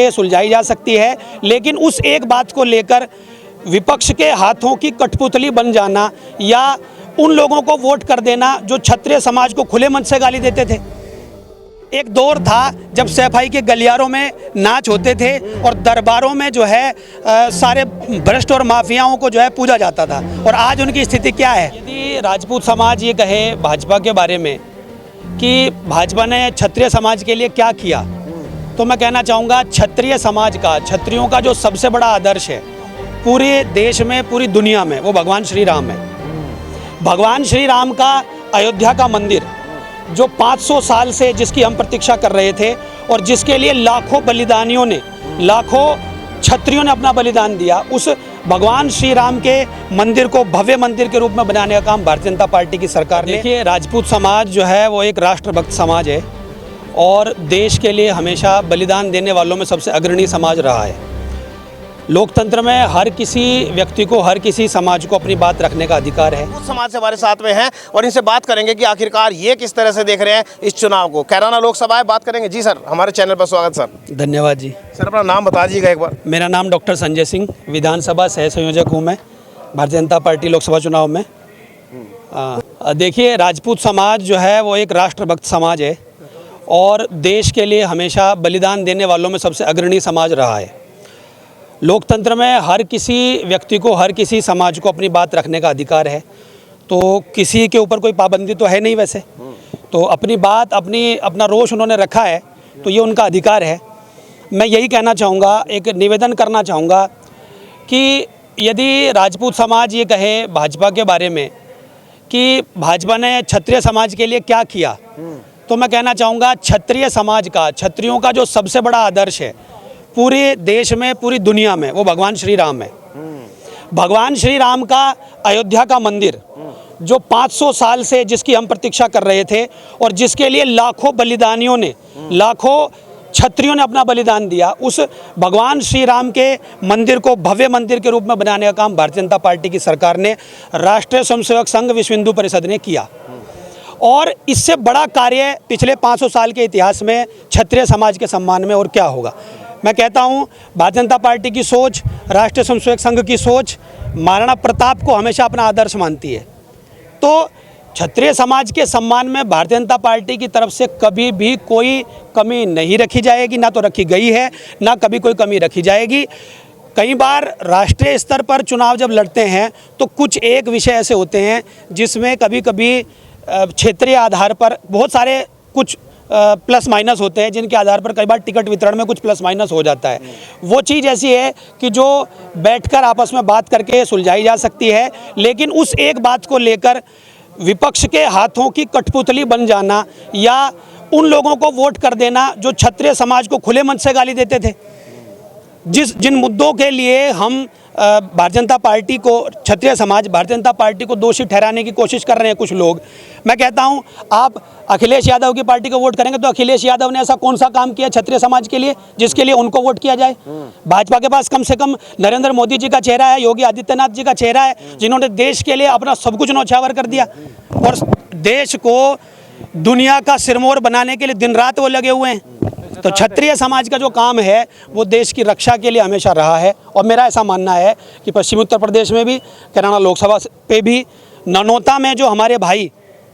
सुलझाई जा सकती है, लेकिन उस एक बात को लेकर विपक्ष के हाथों की कठपुतली बन जाना या उन लोगों को वोट कर देना जो क्षत्रिय समाज को खुले मन से गाली देते थे। एक दौर था जब सैफई के गलियारों में नाच होते थे और दरबारों में जो है सारे भ्रष्ट और माफियाओं को जो है पूजा जाता था, और आज उनकी स्थिति क्या है। यदि राजपूत समाज ये कहे भाजपा के बारे में कि भाजपा ने क्षत्रिय समाज के लिए क्या किया, तो मैं कहना चाहूँगा क्षत्रिय समाज का, क्षत्रियों का जो सबसे बड़ा आदर्श है पूरे देश में, पूरी दुनिया में, वो भगवान श्री राम है। भगवान श्री राम का अयोध्या का मंदिर जो 500 साल से जिसकी हम प्रतीक्षा कर रहे थे और जिसके लिए लाखों बलिदानियों ने, लाखों क्षत्रियों ने अपना बलिदान दिया, उस भगवान श्री राम के मंदिर को भव्य मंदिर के रूप में बनाने का काम भारतीय जनता पार्टी की सरकार ने। देखिए, राजपूत समाज जो है वो एक राष्ट्रभक्त समाज है और देश के लिए हमेशा बलिदान देने वालों में सबसे अग्रणी समाज रहा है। लोकतंत्र में हर किसी व्यक्ति को, हर किसी समाज को अपनी बात रखने का अधिकार है। कुछ समाज से हमारे साथ में हैं और इनसे बात करेंगे कि आखिरकार ये किस तरह से देख रहे हैं इस चुनाव को। कैराना लोकसभा है, बात करेंगे। जी सर, हमारे चैनल पर स्वागत सर। धन्यवाद जी। सर, अपना नाम बता दीजिएगा एक बार। मेरा नाम डॉक्टर संजय सिंह, विधानसभा सह संयोजक हूँ मैं भारतीय जनता पार्टी लोकसभा चुनाव में। देखिए, राजपूत समाज जो है वो एक राष्ट्रभक्त समाज है और देश के लिए हमेशा बलिदान देने वालों में सबसे अग्रणी समाज रहा है। लोकतंत्र में हर किसी व्यक्ति को, हर किसी समाज को अपनी बात रखने का अधिकार है, तो किसी के ऊपर कोई पाबंदी तो है नहीं वैसे, तो अपनी बात, अपना रोष उन्होंने रखा है, तो ये उनका अधिकार है। मैं यही कहना चाहूँगा, एक निवेदन करना चाहूँगा कि यदि राजपूत समाज ये कहे भाजपा के बारे में कि भाजपा ने क्षत्रिय समाज के लिए क्या किया, तो मैं कहना चाहूँगा क्षत्रिय समाज का, क्षत्रियों का जो सबसे बड़ा आदर्श है पूरे देश में, पूरी दुनिया में, वो भगवान श्री राम है। भगवान श्री राम का अयोध्या का मंदिर जो 500 साल से जिसकी हम प्रतीक्षा कर रहे थे और जिसके लिए लाखों बलिदानियों ने, लाखों क्षत्रियों ने अपना बलिदान दिया, उस भगवान श्री राम के मंदिर को भव्य मंदिर के रूप में बनाने का काम भारतीय जनता पार्टी की सरकार ने, राष्ट्रीय स्वयंसेवक संघ, विश्व हिंदू परिषद ने किया। और इससे बड़ा कार्य पिछले 500 साल के इतिहास में क्षत्रिय समाज के सम्मान में और क्या होगा। मैं कहता हूँ, भारतीय जनता पार्टी की सोच, राष्ट्रीय स्वयंसेवक संघ की सोच महाराणा प्रताप को हमेशा अपना आदर्श मानती है, तो क्षत्रिय समाज के सम्मान में भारतीय जनता पार्टी की तरफ से कभी भी कोई कमी नहीं रखी जाएगी, ना तो रखी गई है, ना कभी कोई कमी रखी जाएगी। कई बार राष्ट्रीय स्तर पर चुनाव जब लड़ते हैं तो कुछ एक विषय ऐसे होते हैं जिसमें कभी कभी क्षेत्रीय आधार पर बहुत सारे कुछ प्लस माइनस होते हैं, जिनके आधार पर कई बार टिकट वितरण में कुछ प्लस माइनस हो जाता है। वो चीज़ ऐसी है कि जो बैठकर आपस में बात करके सुलझाई जा सकती है, लेकिन उस एक बात को लेकर विपक्ष के हाथों की कठपुतली बन जाना या उन लोगों को वोट कर देना जो क्षत्रिय समाज को खुले मन से गाली देते थे। जिन मुद्दों के लिए हम भारतीय जनता पार्टी को, क्षत्रिय समाज भारतीय जनता पार्टी को दोषी ठहराने की कोशिश कर रहे हैं कुछ लोग, मैं कहता हूं, आप अखिलेश यादव की पार्टी को वोट करेंगे तो अखिलेश यादव ने ऐसा कौन सा काम किया क्षत्रिय समाज के लिए जिसके लिए उनको वोट किया जाए। भाजपा के पास कम से कम नरेंद्र मोदी जी का चेहरा है, योगी आदित्यनाथ जी का चेहरा है, जिन्होंने देश के लिए अपना सब कुछ न्यौछावर कर दिया और देश को दुनिया का सिरमौर बनाने के लिए दिन रात वो लगे हुए हैं। तो क्षत्रिय समाज का जो काम है वो देश की रक्षा के लिए हमेशा रहा है और मेरा ऐसा मानना है कि पश्चिमी उत्तर प्रदेश में भी, कैराना लोकसभा पे भी, ननौता में जो हमारे भाई,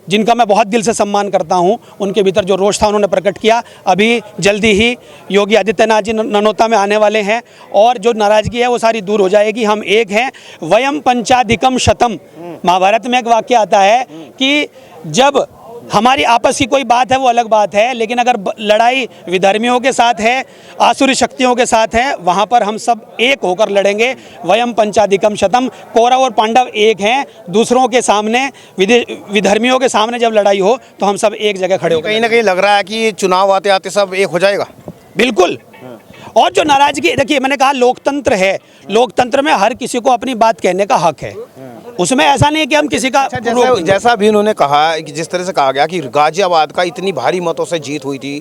जिनका मैं बहुत दिल से सम्मान करता हूं, उनके भीतर जो रोष था उन्होंने प्रकट किया। अभी जल्दी ही योगी आदित्यनाथ जी ननौता में आने वाले हैं और जो नाराज़गी है वो सारी दूर हो जाएगी। हम एक हैं, वयम पंचाधिकम शतम। महाभारत में एक वाक्य आता है कि जब हमारी आपस की कोई बात है वो अलग बात है, लेकिन अगर लड़ाई विधर्मियों के साथ है, आसुरी शक्तियों के साथ है, वहाँ पर हम सब एक होकर लड़ेंगे। वयम पंचाधिकम शतम। कौरव और पांडव एक हैं, दूसरों के सामने, विधर्मियों के सामने जब लड़ाई हो तो हम सब एक जगह खड़े हो। कहीं ना कहीं लग रहा है कि चुनाव आते आते सब एक हो जाएगा। बिल्कुल। और जो नाराजगी, देखिए मैंने कहा लोकतंत्र है, लोकतंत्र में हर किसी को अपनी बात कहने का हक है, उसमें ऐसा नहीं कि हम किसी का जैसा भी उन्होंने कहा कि जिस तरह से कहा गया कि गाजियाबाद का इतनी भारी मतों से जीत हुई थी,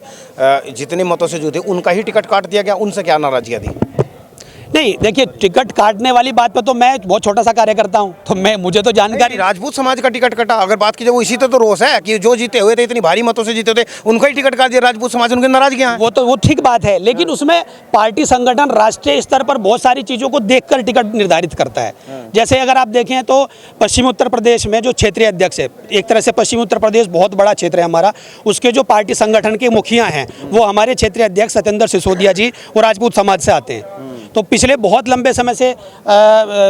जितने मतों से जीते उनका ही टिकट काट दिया गया, उनसे क्या नाराजगियाँ थी? नहीं, देखिए, टिकट काटने वाली बात पे तो मैं बहुत छोटा सा कार्यकर्ता हूँ, तो मुझे तो जानकारी। राजपूत समाज का टिकट कटा, अगर बात की जाए वो इसी तो रोष है कि जो जीते हुए थे, इतनी भारी मतों से जीते थे, उनको ही टिकट काट दिया राजपूत समाज, उनकी नाराजगी है। वो ठीक बात है, लेकिन उसमें पार्टी संगठन राष्ट्रीय स्तर पर बहुत सारी चीज़ों को देखकर टिकट निर्धारित करता है। जैसे अगर आप देखें तो पश्चिमी उत्तर प्रदेश में जो क्षेत्रीय अध्यक्ष है, एक तरह से पश्चिमी उत्तर प्रदेश बहुत बड़ा क्षेत्र है हमारा, उसके जो पार्टी संगठन के मुखिया हैं वो हमारे क्षेत्रीय अध्यक्ष सत्येंद्र सिसोदिया जी वो राजपूत समाज से आते हैं। तो पिछले बहुत लंबे समय से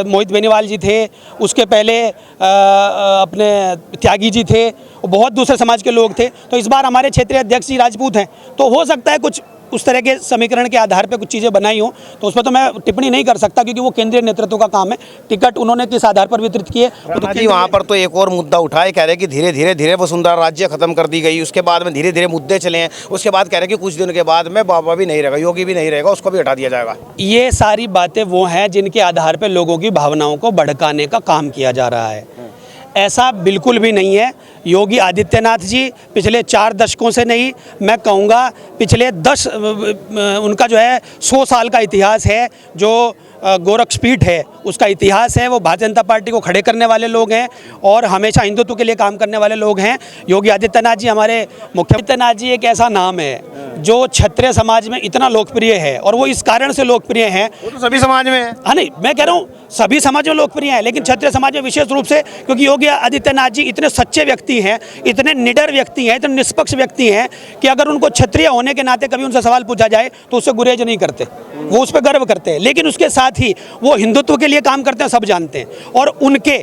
मोहित बेनीवाल जी थे, उसके पहले अपने त्यागी जी थे, बहुत दूसरे समाज के लोग थे। तो इस बार हमारे क्षेत्रीय अध्यक्ष जी राजपूत हैं, तो हो सकता है कुछ उस तरह के समीकरण के आधार पे कुछ चीज़ें बनाई हों, तो उस पर तो मैं टिप्पणी नहीं कर सकता, क्योंकि वो केंद्रीय नेतृत्व का काम है। टिकट उन्होंने किस आधार पर वितरित किए राणा जी वहाँ पर तो एक और मुद्दा उठाए, कह रहे कि धीरे धीरे वसुंधरा राज्य खत्म कर दी गई, उसके बाद में धीरे धीरे मुद्दे चले हैं, उसके बाद कह रहे कि कुछ दिन के बाद में बाबा भी नहीं रहेगा, योगी भी नहीं रहेगा, उसको भी हटा दिया जाएगा। ये सारी बातें वो हैं जिनके आधार पर लोगों की भावनाओं को भड़काने का काम किया जा रहा है। ऐसा बिल्कुल भी नहीं है। योगी आदित्यनाथ जी पिछले 4 दशकों से नहीं, मैं कहूँगा पिछले 10 उनका जो है 100 साल का इतिहास है, जो गोरक्षपीठ है उसका इतिहास है। वो भारतीय जनता पार्टी को खड़े करने वाले लोग हैं और हमेशा हिंदुत्व के लिए काम करने वाले लोग हैं। योगी आदित्यनाथ जी हमारे मुख्यमंत्री। आदित्यनाथ जी एक ऐसा नाम है जो क्षत्रिय समाज में इतना लोकप्रिय है, और वो इस कारण से लोकप्रिय हैं। वो तो सभी समाज में है। हाँ, नहीं, मैं कह रहा हूँ सभी समाज में लोकप्रिय हैं, लेकिन क्षत्रिय समाज में विशेष रूप से, क्योंकि योगी आदित्यनाथ जी इतने सच्चे व्यक्ति हैं, इतने निडर व्यक्ति हैं, इतने निष्पक्ष व्यक्ति हैं कि अगर उनको क्षत्रिय होने के नाते कभी उनसे सवाल पूछा जाए तो उससे गुरेज नहीं करते, वो उस पर गर्व करते हैं। लेकिन उसके साथ ही वो हिंदुत्व के लिए काम करते हैं, सब जानते हैं। और उनके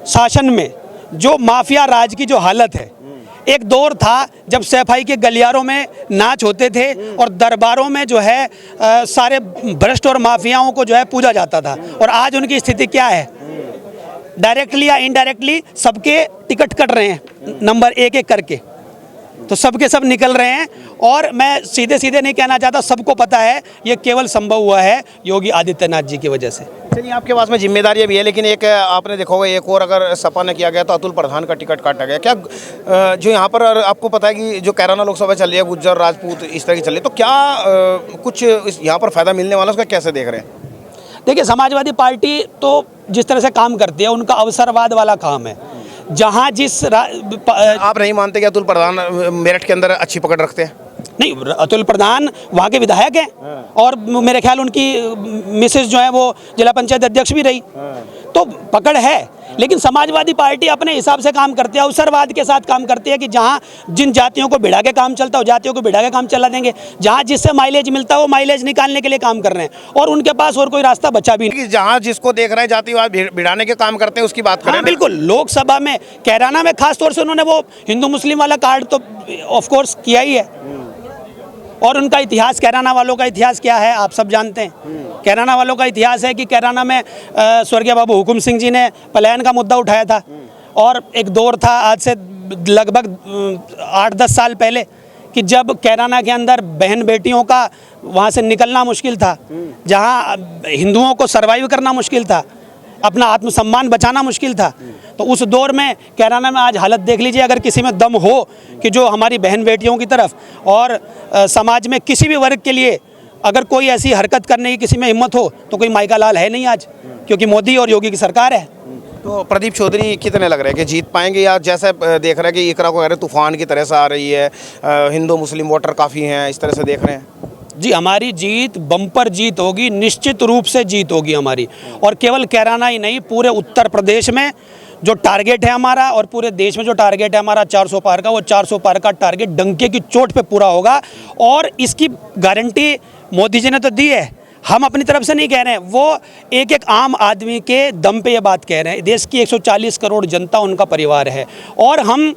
शासन में जो माफिया राज की जो हालत है, एक दौर था जब सैफाई के गलियारों में नाच होते थे और दरबारों में जो है सारे भ्रष्ट और माफियाओं को जो है पूजा जाता था। और आज उनकी स्थिति क्या है? डायरेक्टली या इनडायरेक्टली सबके टिकट कट रहे हैं, नंबर एक करके, तो सबके सब निकल रहे हैं। और मैं सीधे सीधे नहीं कहना चाहता, सबको पता है ये केवल संभव हुआ है योगी आदित्यनाथ जी की वजह से। चलिए, आपके पास में जिम्मेदारियां भी है, लेकिन एक आपने देखा होगा एक और अगर सपा ने किया गया तो अतुल प्रधान का टिकट काटा गया। क्या जो यहाँ पर आपको पता है कि जो कैराना लोकसभा चल रही है, गुज्जर राजपूत इस तरह की चल रही है, तो क्या कुछ यहाँ पर फायदा मिलने वाला, उसका कैसे देख रहे हैं? देखिए, समाजवादी पार्टी तो जिस तरह से काम करती है, उनका अवसरवाद वाला काम है। जहाँ आप नहीं मानते कि अतुल प्रधान मेरठ के अंदर अच्छी पकड़ रखते हैं? नहीं, अतुल प्रधान वहाँ के विधायक हैं और मेरे ख्याल उनकी मिसेस जो है वो जिला पंचायत अध्यक्ष भी रही, तो पकड़ है। लेकिन समाजवादी पार्टी अपने हिसाब से काम करती है, अवसरवाद के साथ काम करती है कि जहाँ जिन जातियों को भिड़ा के काम चलता हो, जातियों को भिड़ा के काम चला देंगे। जहाँ जिससे माइलेज मिलता हो, माइलेज निकालने के लिए काम कर रहे हैं, और उनके पास और कोई रास्ता बचा भी नहीं। जहाँ जिसको देख रहे हैं जातिवाद भिड़ाने के काम करते हैं, उसकी बात करें। हाँ, बिल्कुल। लोकसभा में कैराना में खास तौर से उन्होंने वो हिंदू मुस्लिम वाला कार्ड तो ऑफ कोर्स किया ही है, और उनका इतिहास, कैराना वालों का इतिहास क्या है आप सब जानते हैं। कैराना वालों का इतिहास है कि कैराना में स्वर्गीय बाबू हुकुम सिंह जी ने पलायन का मुद्दा उठाया था, और एक दौर था आज से लगभग 8-10 साल पहले कि जब कैराना के अंदर बहन बेटियों का वहाँ से निकलना मुश्किल था, जहाँ हिंदुओं को सर्वाइव करना मुश्किल था, अपना आत्मसम्मान बचाना मुश्किल था। तो उस दौर में कैराना में आज हालत देख लीजिए। अगर किसी में दम हो कि जो हमारी बहन बेटियों की तरफ और समाज में किसी भी वर्ग के लिए अगर कोई ऐसी हरकत करने की किसी में हिम्मत हो, तो कोई माइका लाल है नहीं आज, क्योंकि मोदी और योगी की सरकार है। तो प्रदीप चौधरी कितने लग रहे हैं कि जीत पाएंगे, या जैसे देख रहे हैं कि इकरा को कह रहे तूफान की तरह से आ रही है, हिंदू मुस्लिम वोटर काफ़ी हैं, इस तरह से देख रहे हैं? जी, हमारी जीत बम्पर जीत होगी, निश्चित रूप से जीत होगी हमारी। और केवल कैराना ही नहीं, पूरे उत्तर प्रदेश में जो टारगेट है हमारा, और पूरे देश में जो टारगेट है हमारा 400 पार का, वो 400 पार का टारगेट डंके की चोट पे पूरा होगा। और इसकी गारंटी मोदी जी ने तो दी है, हम अपनी तरफ से नहीं कह रहे हैं, वो एक एक आम आदमी के दम पे ये बात कह रहे हैं। देश की 140 करोड़ जनता उनका परिवार है, और हम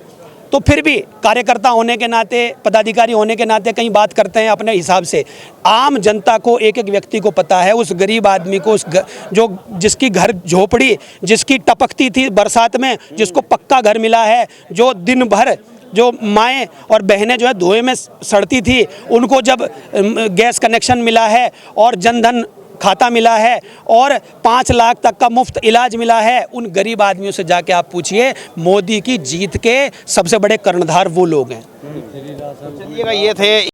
तो फिर भी कार्यकर्ता होने के नाते, पदाधिकारी होने के नाते कहीं बात करते हैं अपने हिसाब से। आम जनता को, एक एक व्यक्ति को पता है, उस गरीब आदमी को, जो जिसकी घर झोपड़ी जिसकी टपकती थी बरसात में, जिसको पक्का घर मिला है, जो दिन भर जो माएँ और बहनें जो है धुएं में सड़ती थी, उनको जब गैस कनेक्शन मिला है और जनधन खाता मिला है और 5 लाख तक का मुफ्त इलाज मिला है, उन गरीब आदमियों से जाके आप पूछिए, मोदी की जीत के सबसे बड़े कर्णधार वो लोग हैं। चलिएगा, ये थे